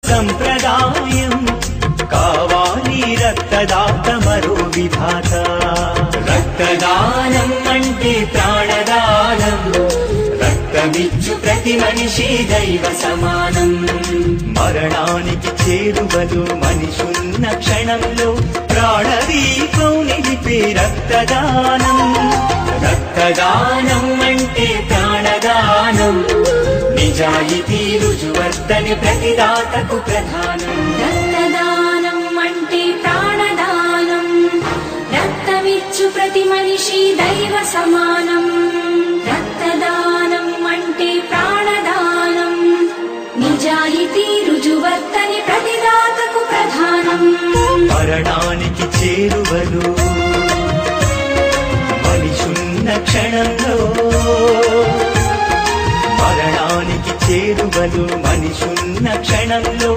సంప్రదాయం కావాలి రక్తదాత మరో విధాత. రక్తదానం అంటే ప్రాణదానం, రక్తమిచ్చు ప్రతి మనిషి దైవ సమానం. మరణానికి చేరువలు మనిషున్న క్షణంలో ప్రాణదీపం నిలిపే రక్తదానం. రక్తదానం అంటే ప్రాణదానం, నిజాయితీ రుజువర్తని ప్రతిదాతకు ప్రధానం. రక్తదానం అంటే ప్రాణదానం, రక్తమిచ్చు ప్రతి మనిషి దైవ సమానం. రక్తదానం అంటే ప్రాణదానం, నిజాయితీ రుజువర్తని ప్రతిదాతకు ప్రధానం. మరణానికి చేరువలు మనిషున్న క్షణంలో, మరణానికి చేరువలు మనిషున్న క్షణంలో